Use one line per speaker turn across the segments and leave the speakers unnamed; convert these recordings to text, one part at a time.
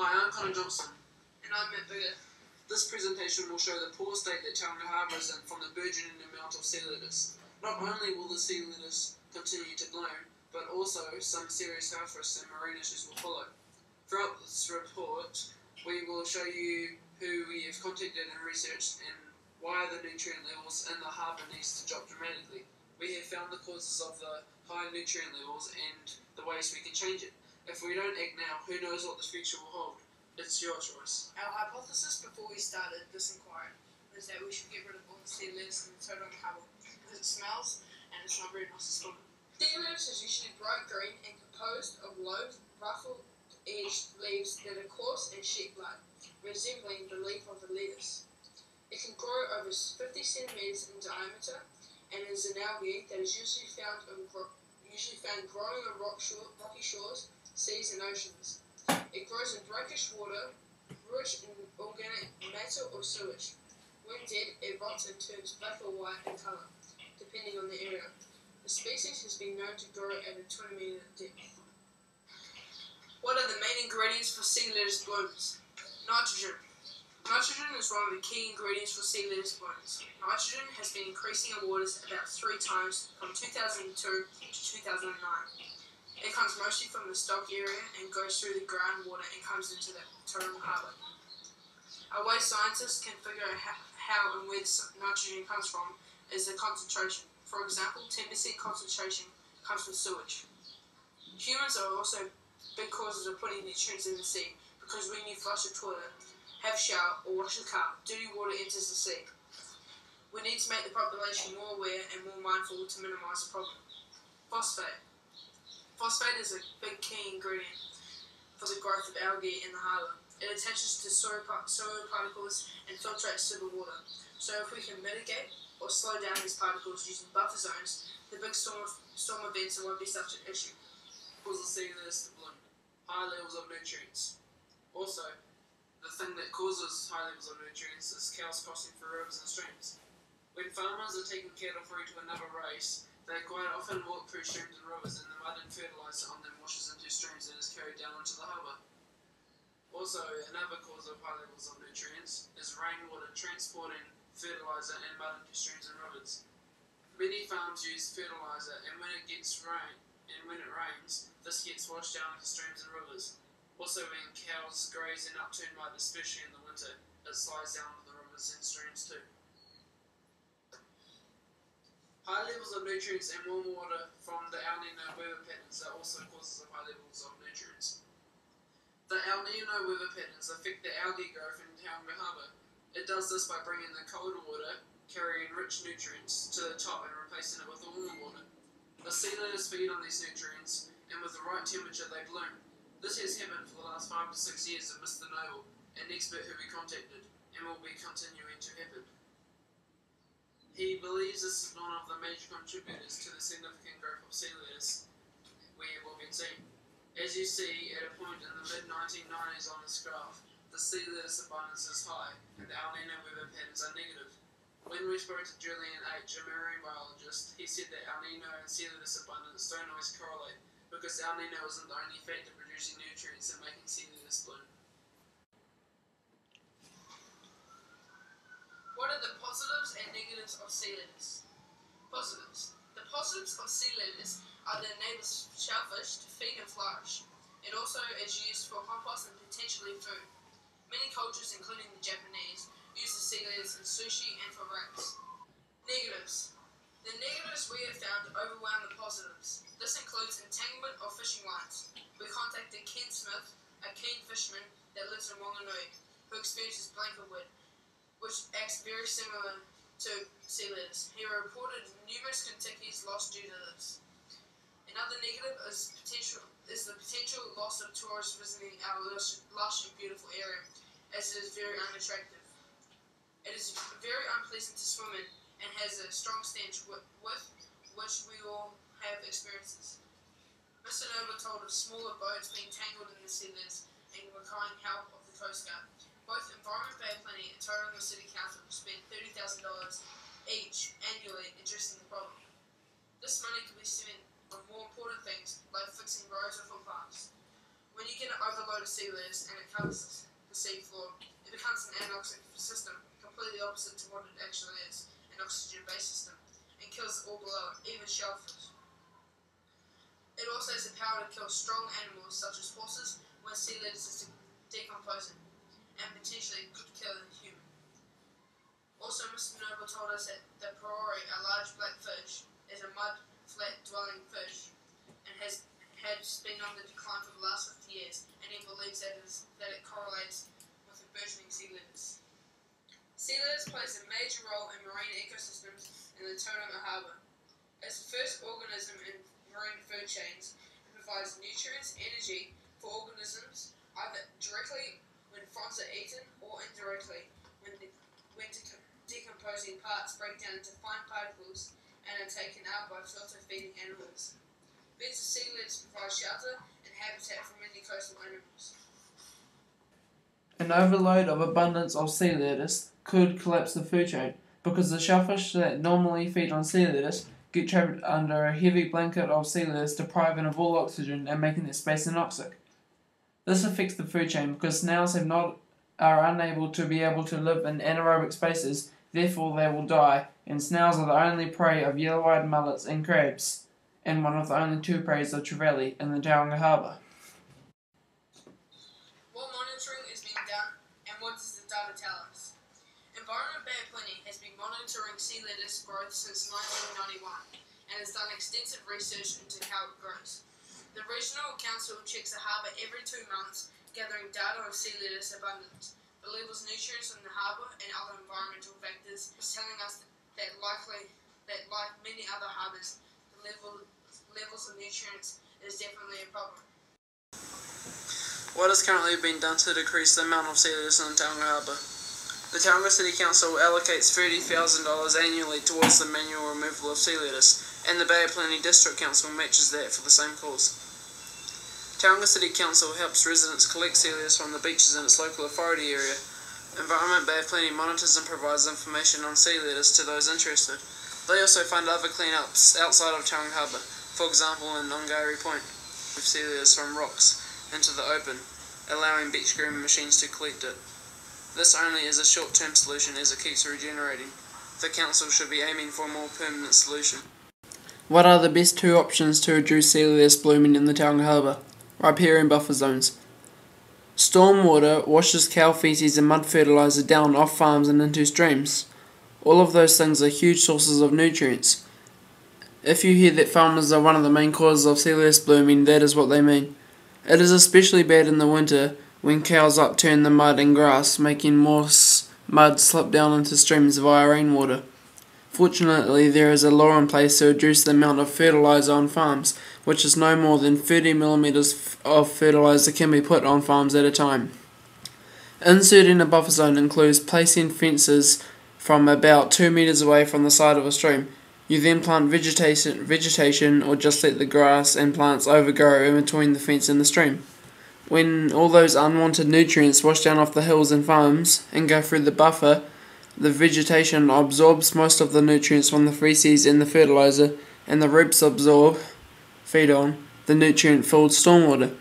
Hi, I'm Connor Johnson.
And I'm Matt Bigger.
This presentation will show the poor state that Tauranga Harbour is in from the burgeoning amount of sea lettuce. Not only will the sea lettuce continue to bloom, but also some serious health risks and marine issues will follow. Throughout this report, we will show you who we have contacted and researched and why the nutrient levels in the harbour needs to drop dramatically. We have found the causes of the high nutrient levels and the ways we can change it. If we don't act now, who knows what the future will hold? It's your choice.
Our hypothesis before we started this inquiry was that we should get rid of all the sea lettuce in the Tauranga Harbour because it smells and it's not very nice to swim in. Sea lettuce is usually bright green and composed of low, ruffled-edged leaves that are coarse and sheep-like, resembling the leaf of a lettuce. It can grow over 50 centimetres in diameter and is an algae that is usually found growing on rocky shores, seas and oceans. It grows in brackish water, rich in organic matter or sewage. When dead, it rots and turns black or white in colour, depending on the area. The species has been known to grow at a 20-metre depth. What are the main ingredients for sea lettuce blooms? Nitrogen. Nitrogen is one of the key ingredients for sea lettuce blooms. Nitrogen has been increasing in waters about 3 times from 2002 to 2009. It comes mostly from the stock area and goes through the groundwater and comes into the Tauranga Harbour. A way scientists can figure out how and where the nitrogen comes from is the concentration. For example, 10% concentration comes from sewage. Humans are also big causes of putting nutrients in the sea because when you flush a toilet, have a shower or wash a car, dirty water enters the sea. We need to make the population more aware and more mindful to minimise the problem. Phosphate. Phosphate is a big key ingredient for the growth of algae in the harbour. It attaches to soil particles and filtrates to the water. So if we can mitigate or slow down these particles using buffer zones, the big storm events won't be such an issue.
Causes the sea lettuce to bloom. High levels of nutrients. Also, the thing that causes high levels of nutrients is cows crossing through rivers and streams. When farmers are taking cattle through to another race, they quite often walk through streams and rivers, and the mud and fertiliser on them washes into streams and is carried down into the harbour. Also, another cause of high levels of nutrients is rainwater transporting fertiliser and mud into streams and rivers. Many farms use fertiliser, and when it rains, this gets washed down into streams and rivers. Also, when cows graze in upturned mud, especially in the winter, it slides down into the rivers and streams too. High levels of nutrients and warm water from the El Nino weather patterns are also causes of high levels of nutrients. The El Nino weather patterns affect the algae growth in Tauranga Harbour. It does this by bringing the cold water, carrying rich nutrients, to the top and replacing it with the warm water. The sea lettuce feed on these nutrients, and with the right temperature they bloom. This has happened for the last 5 to 6 years of Mr. Noble, an expert who we contacted, and will be continuing to happen. He believes this is one of the major contributors to the significant growth of sea lettuce we have all been seeing. As you see at a point in the mid-1990s on this graph, the sea lettuce abundance is high and the El Nino weather patterns are negative. When we spoke to Julian H., a marine biologist, he said that El Nino and sea lettuce abundance don't always correlate because El Nino isn't the only factor producing nutrients and making sea lettuce bloom.
What are the positives and negatives of sea lettuce? Positives. The positives of sea lettuce are that it enables shellfish to feed and flourish. It also is used for compost and potentially food. Many cultures, including the Japanese, use the sea lettuce in sushi and for wraps. Negatives. The negatives we have found overwhelm the positives. This includes entanglement of fishing lines. We contacted Ken Smith, a keen fisherman that lives in Wanganui, who experiences blanket which acts very similar to sea lettuce. He reported numerous Kentuckys lost due to this. Another negative is the potential loss of tourists visiting our lush and beautiful area, as it is very unattractive. It is very unpleasant to swim in and has a strong stench with which we all have experiences. Mr. Noble told of smaller boats being tangled in the sea lettuce and requiring help of the Coast Guard. Both Environment Bay Planning and Tauranga City Council spend $30,000 each annually addressing the problem. This money could be spent on more important things like fixing roads or footpaths. When you get an overload coat of sea layers and it covers the sea floor. It becomes an anoxic system, completely opposite to what it actually is, an oxygen-based system, and kills all below it, even shellfish. It also has the power to kill strong animals such as horses when sea lettuce is decomposing, and potentially could kill a human. Also, Mr. Noble told us that the Perori, a large black fish, is a mud, flat-dwelling fish, and has been on the decline for the last 50 years, and he believes that it correlates with the burgeoning sea lettuce. Sea lettuce plays a major role in marine ecosystems in the Tauranga Harbour. As the first organism in marine food chains, it provides nutrients, energy for organisms, either directly when fronds are eaten or indirectly when decomposing parts break down into fine particles and are taken out by filter-feeding animals. Beds of sea lettuce provide shelter and habitat for many coastal animals.
An overload of abundance of sea lettuce could collapse the food chain because the shellfish that normally feed on sea lettuce get trapped under a heavy blanket of sea lettuce, depriving of all oxygen and making their space anoxic. This affects the food chain because snails are unable to live in anaerobic spaces, therefore they will die, and snails are the only prey of yellow-eyed mullets and crabs, and one of the only two preys of trevally in the Tauranga Harbour.
What monitoring is being done, and what does the data tell us? Environment Bay of Plenty has been monitoring sea lettuce growth since 1991 and has done extensive research into how it grows. The Regional Council checks the harbour every 2 months, gathering data on sea lettuce abundance, the levels of nutrients in the harbour and other environmental factors, telling us that like many other harbours, the levels of nutrients is definitely a problem.
What has currently been done to decrease the amount of sea lettuce in the Tauranga Harbour? The Tauranga City Council allocates $30,000 annually towards the manual removal of sea lettuce, and the Bay of Plenty District Council matches that for the same cause. Tauranga City Council helps residents collect sea lettuce from the beaches in its local authority area. Environment Bay of Plenty monitors and provides information on sea lettuce to those interested. They also fund other cleanups outside of Tauranga Harbour, for example in Ngari Point, with sea lettuce from rocks into the open, allowing beach grooming machines to collect it. This only is a short-term solution as it keeps regenerating. The council should be aiming for a more permanent solution.
What are the best two options to reduce sea lettuce blooming in the Tauranga Harbour? Riparian buffer zones. Stormwater washes cow feces and mud fertiliser down off farms and into streams. All of those things are huge sources of nutrients. If you hear that farmers are one of the main causes of sea lettuce blooming, that is what they mean. It is especially bad in the winter when cows upturn the mud and grass, making more mud slip down into streams via rainwater. Fortunately, there is a law in place to reduce the amount of fertiliser on farms, which is no more than 30 millimetres of fertiliser can be put on farms at a time. Inserting a buffer zone includes placing fences from about 2 metres away from the side of a stream. You then plant vegetation or just let the grass and plants overgrow in between the fence and the stream. When all those unwanted nutrients wash down off the hills and farms and go through the buffer, the vegetation absorbs most of the nutrients from the feces and the fertiliser, and the roots feed on, the nutrient-filled stormwater.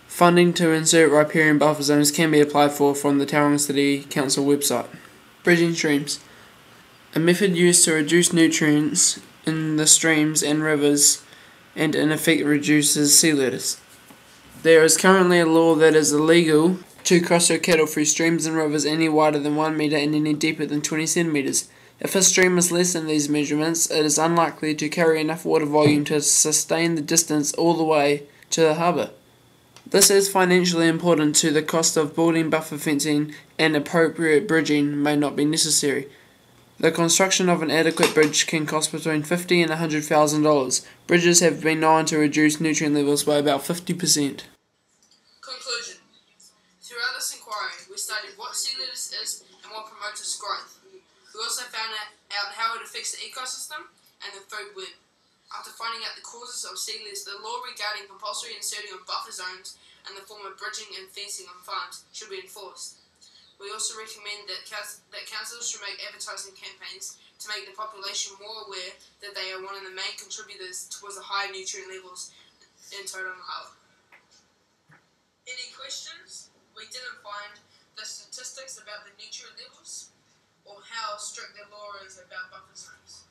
Funding to insert riparian buffer zones can be applied for from the Tauranga City Council website. Bridging streams. A method used to reduce nutrients in the streams and rivers and in effect reduces sea lettuce. There is currently a law that is illegal to cross your cattle through streams and rivers any wider than 1 metre and any deeper than 20 centimetres. If a stream is less than these measurements, it is unlikely to carry enough water volume to sustain the distance all the way to the harbour. This is financially important to the cost of building buffer fencing, and appropriate bridging may not be necessary. The construction of an adequate bridge can cost between $50,000 and $100,000. Bridges have been known to reduce nutrient levels by about 50%.
Conclusion. Throughout this inquiry, we studied what sea lettuce is and what promotes its growth. We also found out how it affects the ecosystem and the food web. After finding out the causes of sea lettuce, the law regarding compulsory inserting of buffer zones and the form of bridging and fencing on farms should be enforced. We also recommend that councils should make advertising campaigns to make the population more aware that they are one of the main contributors towards the high nutrient levels in Tauranga Harbour. Any questions? nutrient levels, or how strict the law is about buffer zones.